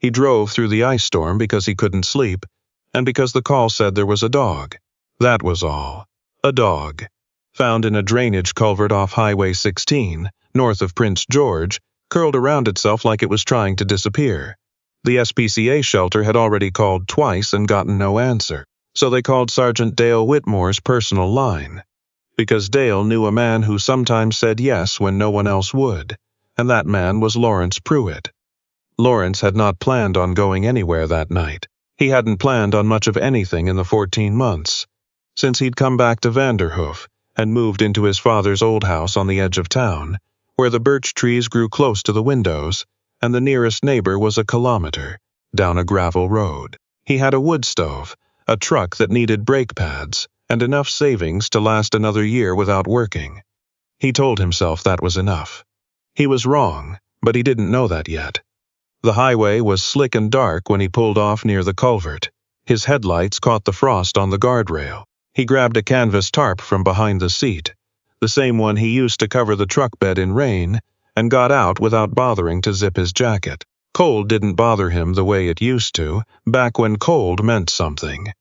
He drove through the ice storm because he couldn't sleep, and because the call said there was a dog. That was all. A dog. Found in a drainage culvert off Highway 16, north of Prince George, curled around itself like it was trying to disappear. The SPCA shelter had already called twice and gotten no answer, so they called Sergeant Dale Whitmore's personal line. Because Dale knew a man who sometimes said yes when no one else would, and that man was Lawrence Pruett. Lawrence had not planned on going anywhere that night. He hadn't planned on much of anything in the 14 months. Since he'd come back to Vanderhoof and moved into his father's old house on the edge of town, where the birch trees grew close to the windows, and the nearest neighbor was a kilometer down a gravel road. He had a wood stove, a truck that needed brake pads, and enough savings to last another year without working. He told himself that was enough. He was wrong, but he didn't know that yet. The highway was slick and dark when he pulled off near the culvert. His headlights caught the frost on the guardrail. He grabbed a canvas tarp from behind the seat, the same one he used to cover the truck bed in rain, and got out without bothering to zip his jacket. Cold didn't bother him the way it used to, back when cold meant something.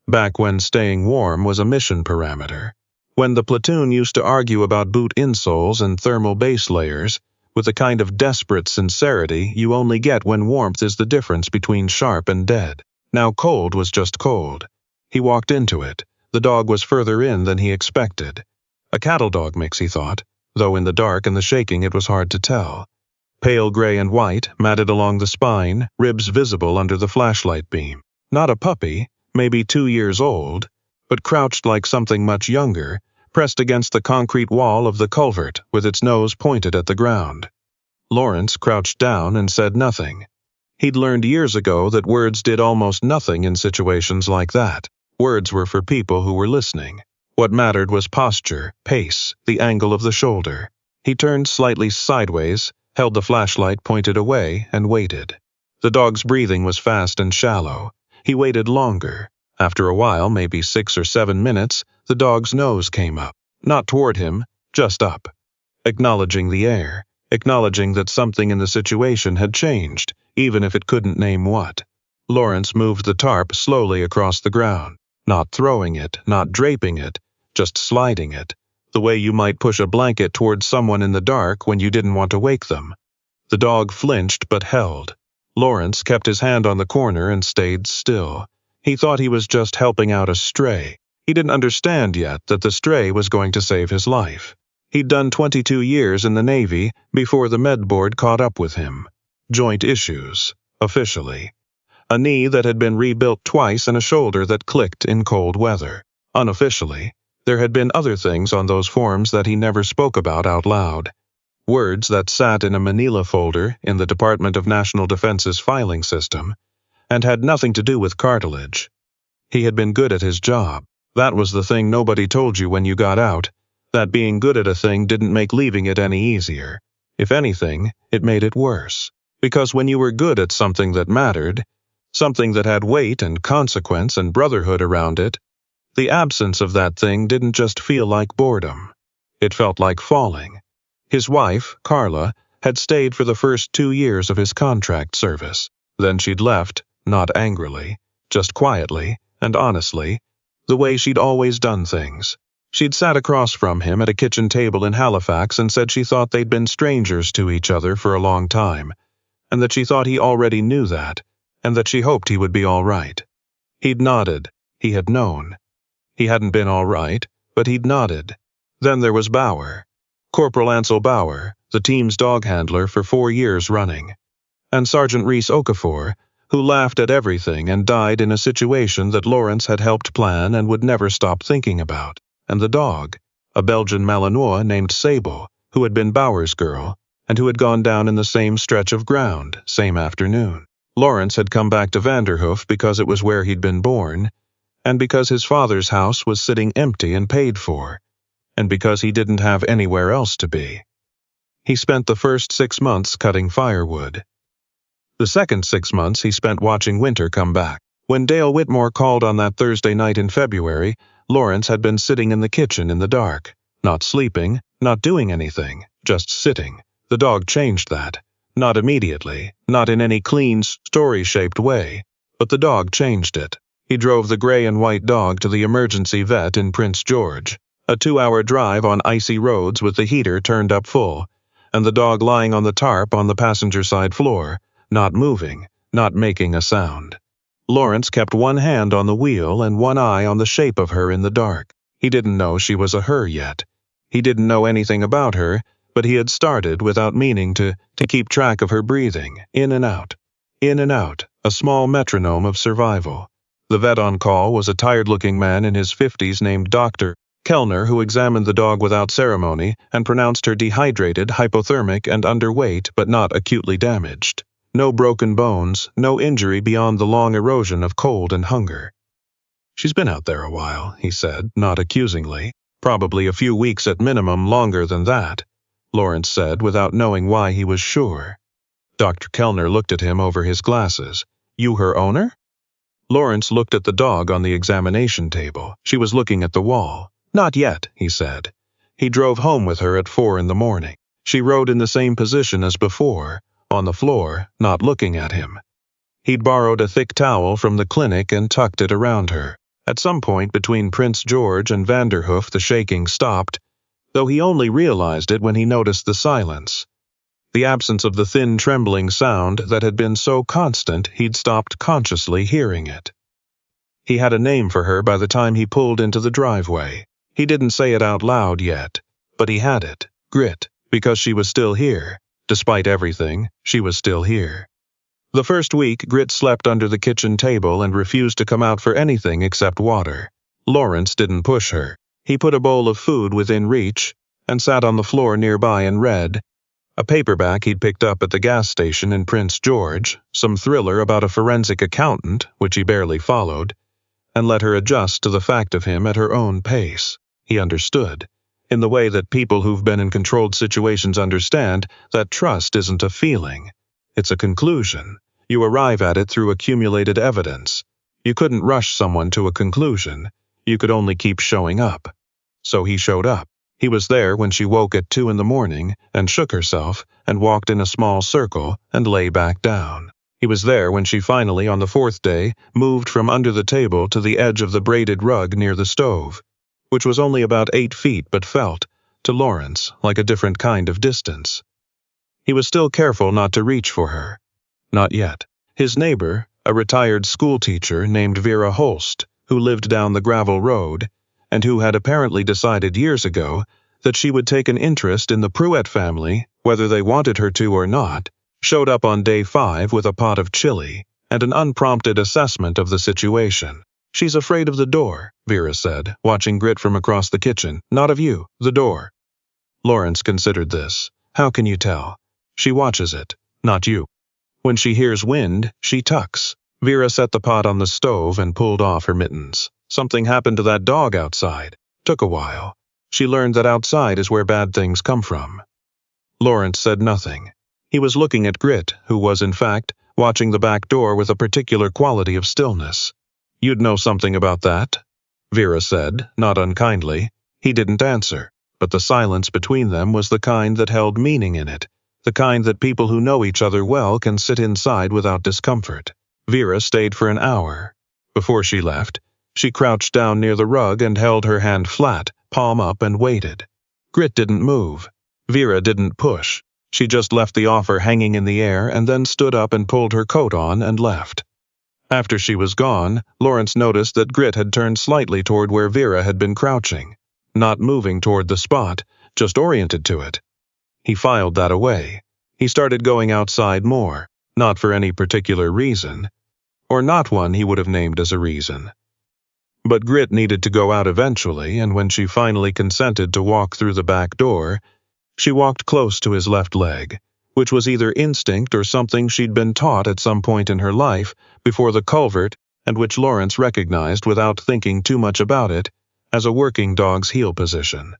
Back when staying warm was a mission parameter. When the platoon used to argue about boot insoles and thermal base layers, with the kind of desperate sincerity you only get when warmth is the difference between sharp and dead. Now cold was just cold. He walked into it. The dog was further in than he expected. A cattle dog mix, he thought, though in the dark and the shaking it was hard to tell. Pale gray and white, matted along the spine, ribs visible under the flashlight beam. Not a puppy, maybe 2 years old, but crouched like something much younger, pressed against the concrete wall of the culvert with its nose pointed at the ground. Lawrence crouched down and said nothing. He'd learned years ago that words did almost nothing in situations like that. Words were for people who were listening. What mattered was posture, pace, the angle of the shoulder. He turned slightly sideways, held the flashlight pointed away, and waited. The dog's breathing was fast and shallow. He waited longer. After a while, maybe 6 or 7 minutes, the dog's nose came up. Not toward him, just up. Acknowledging the air, acknowledging that something in the situation had changed, even if it couldn't name what. Lawrence moved the tarp slowly across the ground. Not throwing it, not draping it, just sliding it, the way you might push a blanket towards someone in the dark when you didn't want to wake them. The dog flinched but held. Lawrence kept his hand on the corner and stayed still. He thought he was just helping out a stray. He didn't understand yet that the stray was going to save his life. He'd done 22 years in the Navy before the med board caught up with him. Joint issues, officially. A knee that had been rebuilt twice and a shoulder that clicked in cold weather. Unofficially, there had been other things on those forms that he never spoke about out loud. Words that sat in a manila folder in the Department of National Defense's filing system, and had nothing to do with cartilage. He had been good at his job. That was the thing nobody told you when you got out, that being good at a thing didn't make leaving it any easier. If anything, it made it worse. Because when you were good at something that mattered, something that had weight and consequence and brotherhood around it, the absence of that thing didn't just feel like boredom. It felt like falling. His wife, Carla, had stayed for the first 2 years of his contract service. Then she'd left, not angrily, just quietly and honestly, the way she'd always done things. She'd sat across from him at a kitchen table in Halifax and said she thought they'd been strangers to each other for a long time, and that she thought he already knew that, and that she hoped he would be all right. He'd nodded. He had known. He hadn't been all right, but he'd nodded. Then there was Bauer. Corporal Ansel Bauer, the team's dog handler for 4 years running. And Sergeant Reese Okafor, who laughed at everything and died in a situation that Lawrence had helped plan and would never stop thinking about. And the dog, a Belgian Malinois named Sable, who had been Bauer's girl, and who had gone down in the same stretch of ground, same afternoon. Lawrence had come back to Vanderhoof because it was where he'd been born, and because his father's house was sitting empty and paid for, and because he didn't have anywhere else to be. He spent the first 6 months cutting firewood. The second 6 months he spent watching winter come back. When Dale Whitmore called on that Thursday night in February, Lawrence had been sitting in the kitchen in the dark, not sleeping, not doing anything, just sitting. The dog changed that. Not immediately, not in any clean, story-shaped way, but the dog changed it. He drove the gray and white dog to the emergency vet in Prince George, a 2-hour drive on icy roads with the heater turned up full, and the dog lying on the tarp on the passenger side floor, not moving, not making a sound. Lawrence kept one hand on the wheel and one eye on the shape of her in the dark. He didn't know she was a her yet. He didn't know anything about her, but he had started, without meaning to keep track of her breathing, in and out, a small metronome of survival. The vet on call was a tired-looking man in his 50s named Dr. Kellner, who examined the dog without ceremony and pronounced her dehydrated, hypothermic, and underweight, but not acutely damaged. No broken bones, no injury beyond the long erosion of cold and hunger. "She's been out there a while," he said, not accusingly. "Probably a few weeks at minimum, longer than that," Lawrence said, without knowing why he was sure. Dr. Kellner looked at him over his glasses. "You her owner?" Lawrence looked at the dog on the examination table. She was looking at the wall. "Not yet," he said. He drove home with her at 4 in the morning. She rode in the same position as before, on the floor, not looking at him. He'd borrowed a thick towel from the clinic and tucked it around her. At some point between Prince George and Vanderhoof the shaking stopped, though he only realized it when he noticed the silence. The absence of the thin trembling sound that had been so constant he'd stopped consciously hearing it. He had a name for her by the time he pulled into the driveway. He didn't say it out loud yet, but he had it, Grit, because she was still here. Despite everything, she was still here. The first week, Grit slept under the kitchen table and refused to come out for anything except water. Lawrence didn't push her. He put a bowl of food within reach and sat on the floor nearby and read a paperback he'd picked up at the gas station in Prince George, some thriller about a forensic accountant, which he barely followed, and let her adjust to the fact of him at her own pace. He understood, in the way that people who've been in controlled situations understand, that trust isn't a feeling. It's a conclusion. You arrive at it through accumulated evidence. You couldn't rush someone to a conclusion. You could only keep showing up. So he showed up. He was there when she woke at 2 in the morning and shook herself and walked in a small circle and lay back down. He was there when she finally, on the 4th day, moved from under the table to the edge of the braided rug near the stove, which was only about 8 feet but felt, to Lawrence, like a different kind of distance. He was still careful not to reach for her. Not yet. His neighbor, a retired schoolteacher named Vera Holst, who lived down the gravel road, and who had apparently decided years ago that she would take an interest in the Pruett family, whether they wanted her to or not, showed up on day 5 with a pot of chili and an unprompted assessment of the situation. "She's afraid of the door," Vera said, watching Grit from across the kitchen. "Not of you, the door." Lawrence considered this. "How can you tell?" "She watches it, not you. When she hears wind, she tucks." Vera set the pot on the stove and pulled off her mittens. "Something happened to that dog outside. Took a while. She learned that outside is where bad things come from." Lawrence said nothing. He was looking at Grit, who was, in fact, watching the back door with a particular quality of stillness. "You'd know something about that?" Vera said, not unkindly. He didn't answer, but the silence between them was the kind that held meaning in it, the kind that people who know each other well can sit inside without discomfort. Vera stayed for an hour. Before she left, she crouched down near the rug and held her hand flat, palm up, and waited. Grit didn't move. Vera didn't push. She just left the offer hanging in the air and then stood up and pulled her coat on and left. After she was gone, Lawrence noticed that Grit had turned slightly toward where Vera had been crouching, not moving toward the spot, just oriented to it. He filed that away. He started going outside more, not for any particular reason, or not one he would have named as a reason. But Grit needed to go out eventually, and when she finally consented to walk through the back door, she walked close to his left leg, which was either instinct or something she'd been taught at some point in her life before the culvert, and which Lawrence recognized without thinking too much about it as a working dog's heel position.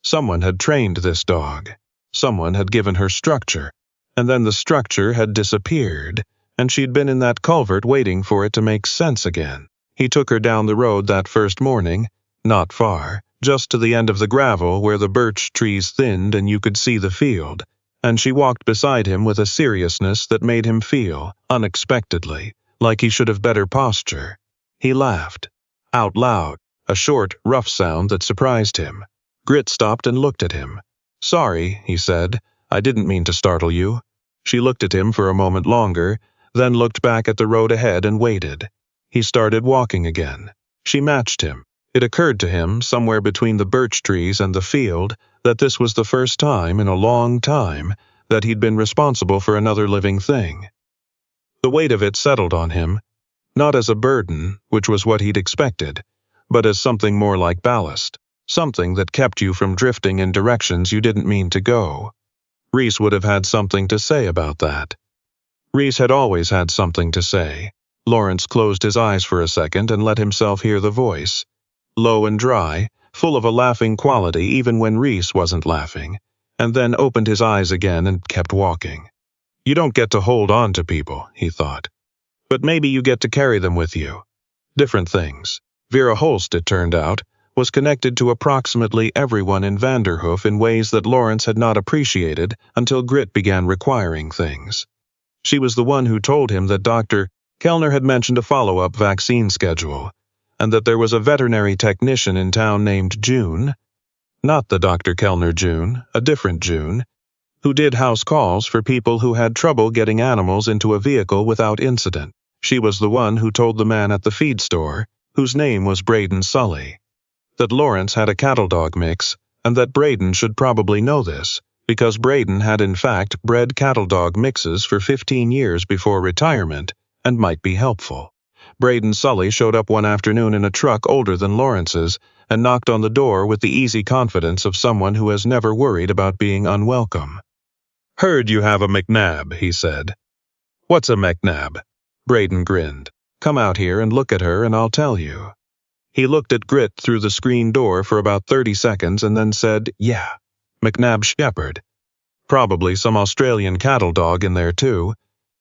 Someone had trained this dog. Someone had given her structure, and then the structure had disappeared, and she'd been in that culvert waiting for it to make sense again. He took her down the road that first morning, not far, just to the end of the gravel where the birch trees thinned and you could see the field, and she walked beside him with a seriousness that made him feel, unexpectedly, like he should have better posture. He laughed. Out loud, a short, rough sound that surprised him. Grit stopped and looked at him. "Sorry," he said. "I didn't mean to startle you." She looked at him for a moment longer, then looked back at the road ahead and waited. He started walking again. She matched him. It occurred to him, somewhere between the birch trees and the field, that this was the first time in a long time that he'd been responsible for another living thing. The weight of it settled on him, not as a burden, which was what he'd expected, but as something more like ballast, something that kept you from drifting in directions you didn't mean to go. Reese would have had something to say about that. Reese had always had something to say. Lawrence closed his eyes for a second and let himself hear the voice. Low and dry, full of a laughing quality even when Reese wasn't laughing, and then opened his eyes again and kept walking. You don't get to hold on to people, he thought. But maybe you get to carry them with you. Different things. Vera Holst, it turned out, was connected to approximately everyone in Vanderhoof in ways that Lawrence had not appreciated until Grit began requiring things. She was the one who told him that Dr. Kellner had mentioned a follow-up vaccine schedule, and that there was a veterinary technician in town named June, not the Dr. Kellner June, a different June, who did house calls for people who had trouble getting animals into a vehicle without incident. She was the one who told the man at the feed store, whose name was Braden Sully, that Lawrence had a cattle dog mix, and that Braden should probably know this, because Braden had in fact bred cattle dog mixes for 15 years before retirement and might be helpful. Braden Sully showed up one afternoon in a truck older than Lawrence's and knocked on the door with the easy confidence of someone who has never worried about being unwelcome. "Heard you have a McNab," he said. "What's a McNab?" Braden grinned. "Come out here and look at her and I'll tell you." He looked at Grit through the screen door for about 30 seconds and then said, "Yeah, McNab Shepherd. Probably some Australian cattle dog in there too.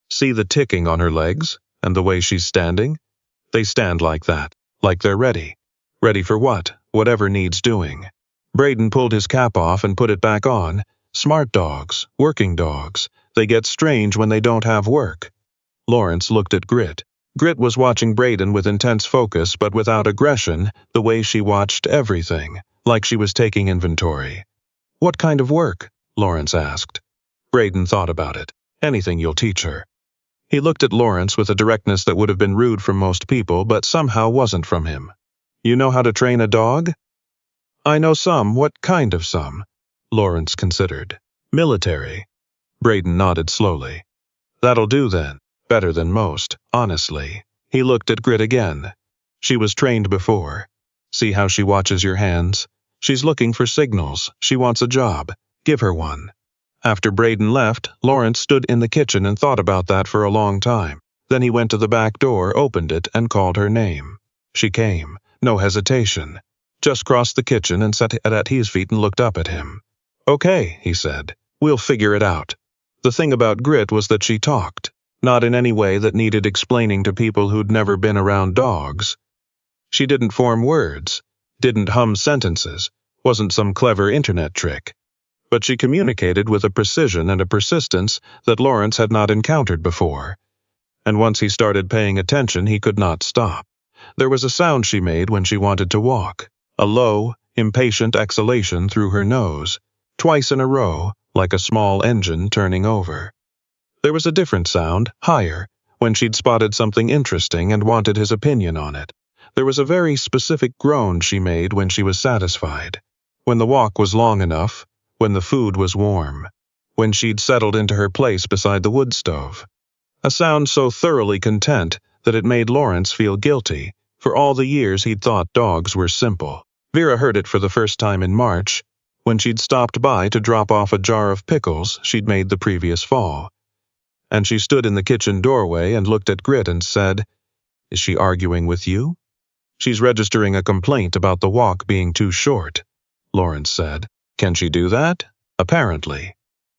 See the ticking on her legs and the way she's standing? They stand like that, like they're ready. Ready for what? Whatever needs doing." Braden pulled his cap off and put it back on. "Smart dogs, working dogs. They get strange when they don't have work." Lawrence looked at Grit. Grit was watching Braden with intense focus but without aggression, the way she watched everything, like she was taking inventory. "What kind of work?" Lawrence asked. Braden thought about it. "Anything you'll teach her." He looked at Lawrence with a directness that would have been rude from most people but somehow wasn't from him. "You know how to train a dog?" "I know some. What kind of some?" Lawrence considered. "Military." Braden nodded slowly. "That'll do then. Better than most, honestly." He looked at Grit again. "She was trained before. See how she watches your hands? She's looking for signals. She wants a job. Give her one." After Braden left, Lawrence stood in the kitchen and thought about that for a long time. Then he went to the back door, opened it, and called her name. She came, no hesitation. Just crossed the kitchen and sat at his feet and looked up at him. "Okay," he said. "We'll figure it out." The thing about Grit was that she talked. Not in any way that needed explaining to people who'd never been around dogs. She didn't form words, didn't hum sentences, wasn't some clever internet trick. But she communicated with a precision and a persistence that Lawrence had not encountered before. And once he started paying attention, he could not stop. There was a sound she made when she wanted to walk, a low, impatient exhalation through her nose, twice in a row, like a small engine turning over. There was a different sound, higher, when she'd spotted something interesting and wanted his opinion on it. There was a very specific groan she made when she was satisfied, when the walk was long enough, when the food was warm, when she'd settled into her place beside the wood stove. A sound so thoroughly content that it made Lawrence feel guilty for all the years he'd thought dogs were simple. Vera heard it for the first time in March, when she'd stopped by to drop off a jar of pickles she'd made the previous fall. And she stood in the kitchen doorway and looked at Grit and said, "Is she arguing with you?" "She's registering a complaint about the walk being too short," Lawrence said. "Can she do that?" "Apparently."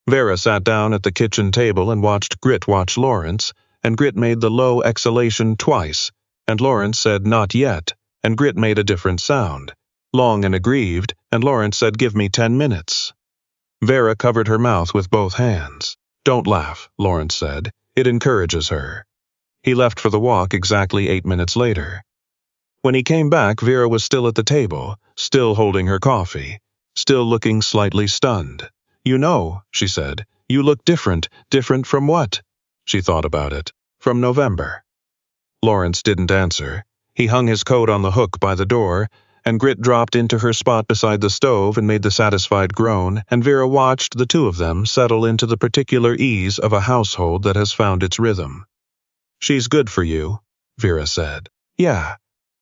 Vera sat down at the kitchen table and watched Grit watch Lawrence, and Grit made the low exhalation twice, and Lawrence said, "Not yet," and Grit made a different sound, long and aggrieved, and Lawrence said, "Give me 10 minutes." Vera covered her mouth with both hands. "Don't laugh," Lawrence said. "It encourages her." He left for the walk exactly 8 minutes later. When he came back, Vera was still at the table, still holding her coffee, still looking slightly stunned. "You know," she said, "you look different." "Different from what?" She thought about it. "From November." Lawrence didn't answer. He hung his coat on the hook by the door, and Grit dropped into her spot beside the stove and made the satisfied groan, and Vera watched the two of them settle into the particular ease of a household that has found its rhythm. "She's good for you," Vera said. "Yeah."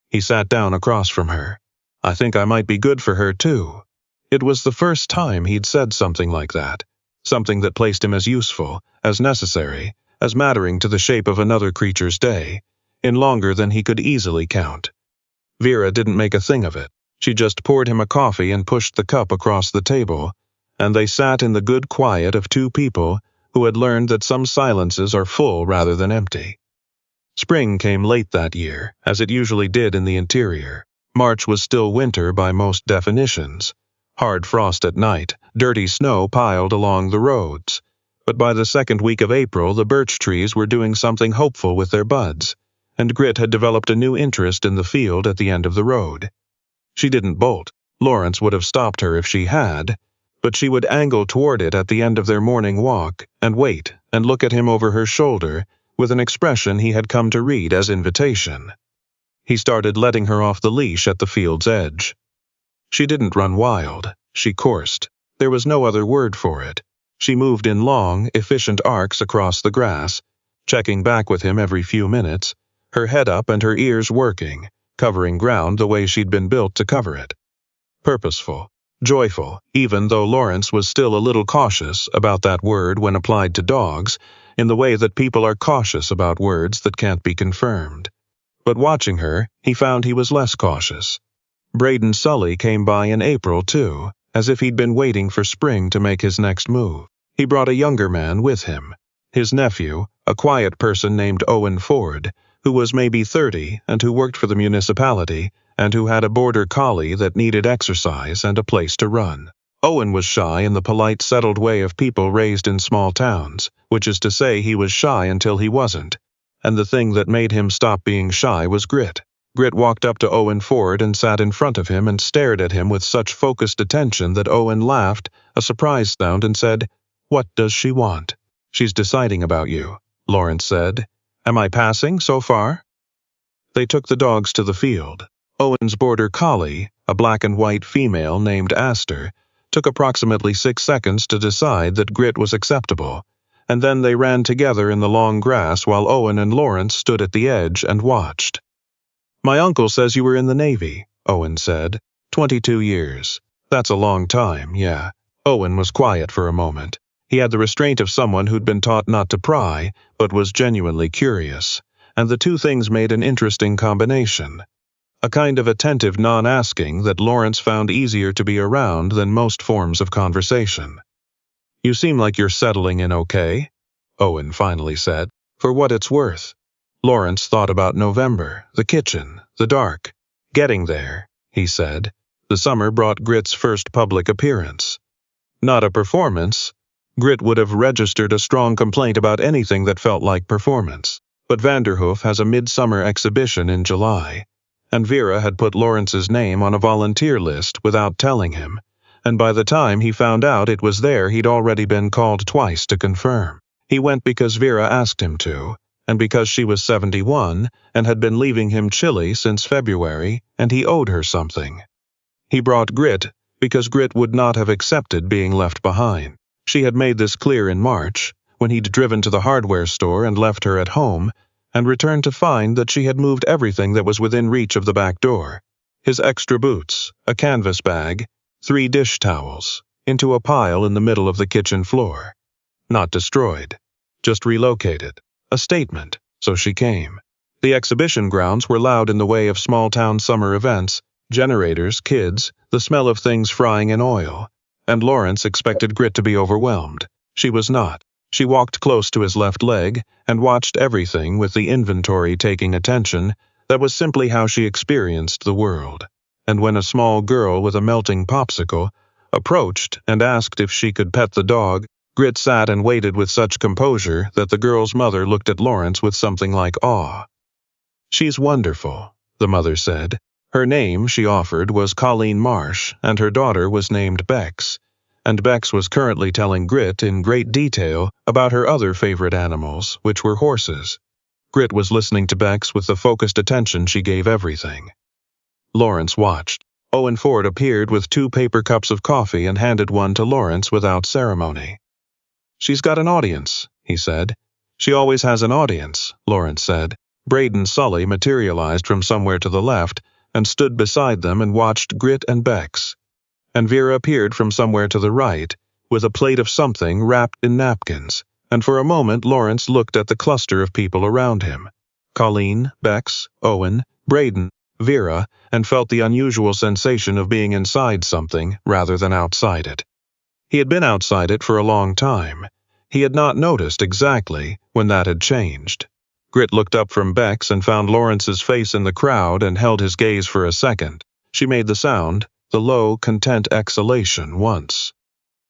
He sat down across from her. "I think I might be good for her, too." It was the first time he'd said something like that, something that placed him as useful, as necessary, as mattering to the shape of another creature's day, in longer than he could easily count. Vera didn't make a thing of it. She just poured him a coffee and pushed the cup across the table, and they sat in the good quiet of two people who had learned that some silences are full rather than empty. Spring came late that year, as it usually did in the interior. March was still winter by most definitions. Hard frost at night, dirty snow piled along the roads. But by the second week of April, the birch trees were doing something hopeful with their buds, and Grit had developed a new interest in the field at the end of the road. She didn't bolt. Lawrence would have stopped her if she had, but she would angle toward it at the end of their morning walk and wait and look at him over her shoulder with an expression he had come to read as invitation. He started letting her off the leash at the field's edge. She didn't run wild. She coursed. There was no other word for it. She moved in long, efficient arcs across the grass, checking back with him every few minutes, her head up and her ears working, covering ground the way she'd been built to cover it. Purposeful, joyful, even though Lawrence was still a little cautious about that word when applied to dogs, in the way that people are cautious about words that can't be confirmed. But watching her, he found he was less cautious. Braden Sully came by in April, too, as if he'd been waiting for spring to make his next move. He brought a younger man with him, his nephew, a quiet person named Owen Ford, who was maybe 30 and who worked for the municipality and who had a border collie that needed exercise and a place to run. Owen was shy in the polite, settled way of people raised in small towns, which is to say he was shy until he wasn't, and the thing that made him stop being shy was Grit. Grit walked up to Owen Ford and sat in front of him and stared at him with such focused attention that Owen laughed, a surprised sound, and said, "What does she want?" "She's deciding about you," Lawrence said. "Am I passing so far?" They took the dogs to the field. Owen's border collie, a black and white female named Astor, took approximately 6 seconds to decide that Grit was acceptable, and then they ran together in the long grass while Owen and Lawrence stood at the edge and watched. "My uncle says you were in the Navy," Owen said. 22 years. That's a long time, yeah." Owen was quiet for a moment. He had the restraint of someone who'd been taught not to pry, but was genuinely curious, and the two things made an interesting combination. A kind of attentive non-asking that Lawrence found easier to be around than most forms of conversation. "You seem like you're settling in okay," Owen finally said. "For what it's worth." Lawrence thought about November, the kitchen, the dark. "Getting there," he said. The summer brought Grit's first public appearance. Not a performance. Grit would have registered a strong complaint about anything that felt like performance. But Vanderhoof has a midsummer exhibition in July, and Vera had put Lawrence's name on a volunteer list without telling him, and by the time he found out it was there he'd already been called twice to confirm. He went because Vera asked him to, and because she was 71 and had been leaving him chilly since February, and he owed her something. He brought Grit because Grit would not have accepted being left behind. She had made this clear in March, when he'd driven to the hardware store and left her at home, and returned to find that she had moved everything that was within reach of the back door. His extra boots, a canvas bag, 3 dish towels, into a pile in the middle of the kitchen floor. Not destroyed, just relocated. A statement, so she came. The exhibition grounds were loud in the way of small-town summer events, generators, kids, the smell of things frying in oil, and Lawrence expected Grit to be overwhelmed. She was not. She walked close to his left leg and watched everything with the inventory-taking attention that was simply how she experienced the world. And when a small girl with a melting popsicle, approached and asked if she could pet the dog. Grit sat and waited with such composure that the girl's mother looked at Lawrence with something like awe. "She's wonderful," the mother said. Her name, she offered, was Colleen Marsh, and her daughter was named Bex, and Bex was currently telling Grit in great detail about her other favorite animals, which were horses. Grit was listening to Bex with the focused attention she gave everything. Lawrence watched. Owen Ford appeared with 2 paper cups of coffee and handed one to Lawrence without ceremony. "She's got an audience," he said. "She always has an audience," Lawrence said. Braden Sully materialized from somewhere to the left and stood beside them and watched Grit and Bex. And Vera appeared from somewhere to the right, with a plate of something wrapped in napkins, and for a moment Lawrence looked at the cluster of people around him. Colleen, Bex, Owen, Braden, Vera, and felt the unusual sensation of being inside something rather than outside it. He had been outside it for a long time. He had not noticed exactly when that had changed. Grit looked up from Bex and found Lawrence's face in the crowd and held his gaze for a second. She made the sound, the low, content exhalation, once.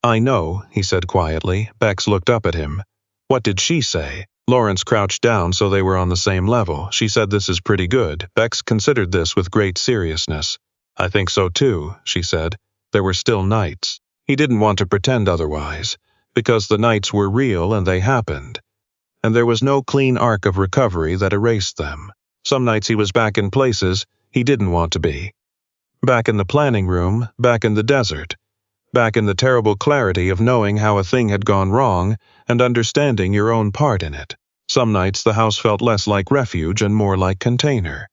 "I know," he said quietly. Bex looked up at him. "What did she say?" Lawrence crouched down so they were on the same level. "She said this is pretty good." Bex considered this with great seriousness. "I think so too," she said. There were still nights. He didn't want to pretend otherwise, because the nights were real and they happened. And there was no clean arc of recovery that erased them. Some nights he was back in places he didn't want to be. Back in the planning room, back in the desert. Back in the terrible clarity of knowing how a thing had gone wrong and understanding your own part in it. Some nights the house felt less like refuge and more like container.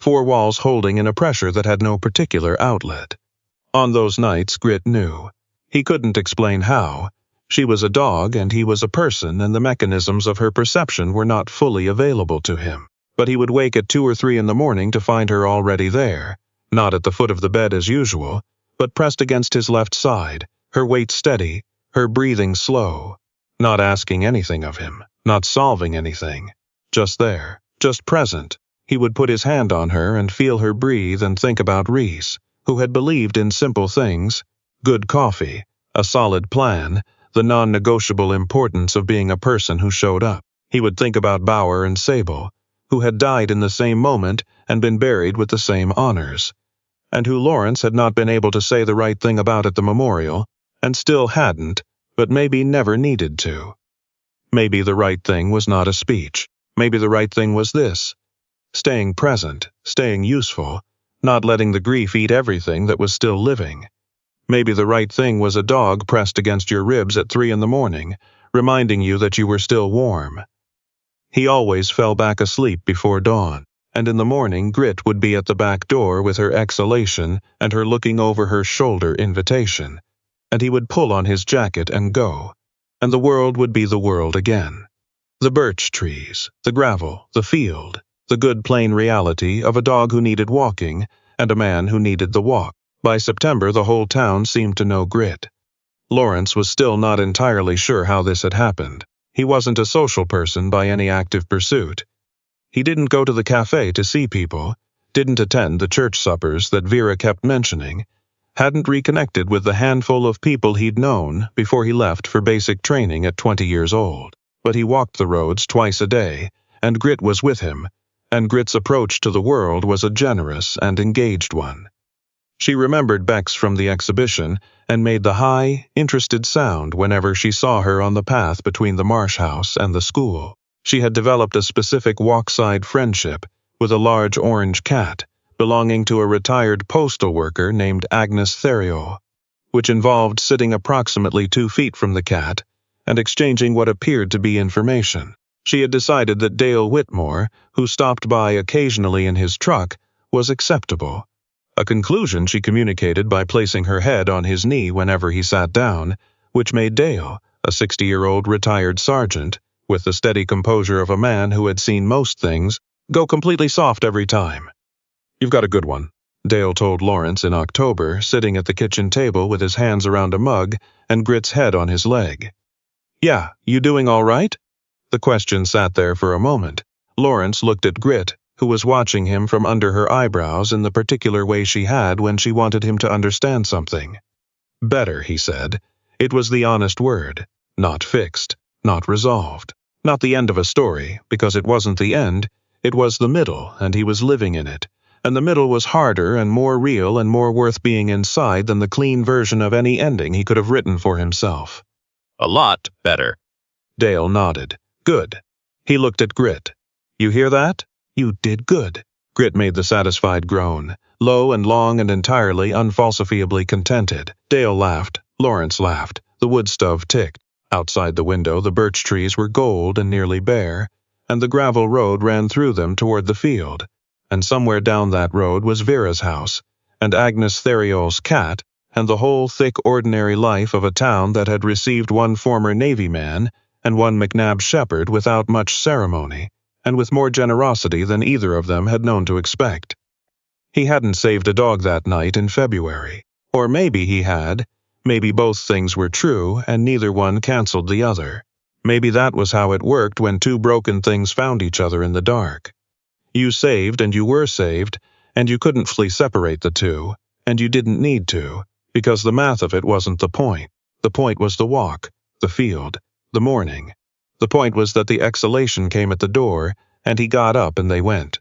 4 walls holding in a pressure that had no particular outlet. On those nights, Grit knew. He couldn't explain how. She was a dog and he was a person, and the mechanisms of her perception were not fully available to him. But he would wake at 2 or 3 in the morning to find her already there, not at the foot of the bed as usual, but pressed against his left side, her weight steady, her breathing slow, not asking anything of him, not solving anything, just there, just present. He would put his hand on her and feel her breathe and think about Reese, who had believed in simple things, good coffee, a solid plan, the non-negotiable importance of being a person who showed up. He would think about Bauer and Sable, who had died in the same moment and been buried with the same honors, and who Lawrence had not been able to say the right thing about at the memorial, and still hadn't, but maybe never needed to. Maybe the right thing was not a speech. Maybe the right thing was this: staying present, staying useful, not letting the grief eat everything that was still living. Maybe the right thing was a dog pressed against your ribs at 3 in the morning, reminding you that you were still warm. He always fell back asleep before dawn, and in the morning Grit would be at the back door with her exhalation and her looking over her shoulder invitation, and he would pull on his jacket and go, and the world would be the world again. The birch trees, the gravel, the field, the good plain reality of a dog who needed walking and a man who needed the walk. By September, the whole town seemed to know Grit. Lawrence was still not entirely sure how this had happened. He wasn't a social person by any active pursuit. He didn't go to the cafe to see people, didn't attend the church suppers that Vera kept mentioning, hadn't reconnected with the handful of people he'd known before he left for basic training at 20 years old. But he walked the roads twice a day, and Grit was with him, and Grit's approach to the world was a generous and engaged one. She remembered Bex from the exhibition and made the high, interested sound whenever she saw her on the path between the Marsh house and the school. She had developed a specific walkside friendship with a large orange cat belonging to a retired postal worker named Agnes Theriot, which involved sitting approximately 2 feet from the cat and exchanging what appeared to be information. She had decided that Dale Whitmore, who stopped by occasionally in his truck, was acceptable. A conclusion she communicated by placing her head on his knee whenever he sat down, which made Dale, a 60-year-old retired sergeant, with the steady composure of a man who had seen most things, go completely soft every time. "You've got a good one," Dale told Lawrence in October, sitting at the kitchen table with his hands around a mug and Grit's head on his leg. "Yeah, you doing all right?" The question sat there for a moment. Lawrence looked at Grit, who was watching him from under her eyebrows in the particular way she had when she wanted him to understand something. Better, he said. It was the honest word. Not fixed. Not resolved. Not the end of a story, because it wasn't the end. It was the middle, and he was living in it. And the middle was harder and more real and more worth being inside than the clean version of any ending he could have written for himself. A lot better. Dale nodded. Good. He looked at Grit. You hear that? You did good. Grit made the satisfied groan, low and long and entirely unfalsifiably contented. Dale laughed. Lawrence laughed. The wood stove ticked. Outside the window the birch trees were gold and nearly bare, and the gravel road ran through them toward the field. And somewhere down that road was Vera's house, and Agnes Theriol's cat, and the whole thick ordinary life of a town that had received one former Navy man and one McNab shepherd without much ceremony, and with more generosity than either of them had known to expect. He hadn't saved a dog that night in February. Or maybe he had. Maybe both things were true, and neither one canceled the other. Maybe that was how it worked when two broken things found each other in the dark. You saved and you were saved, and you couldn't fully separate the two, and you didn't need to, because the math of it wasn't the point. The point was the walk, the field, the morning. The point was that the exhalation came at the door, and he got up and they went.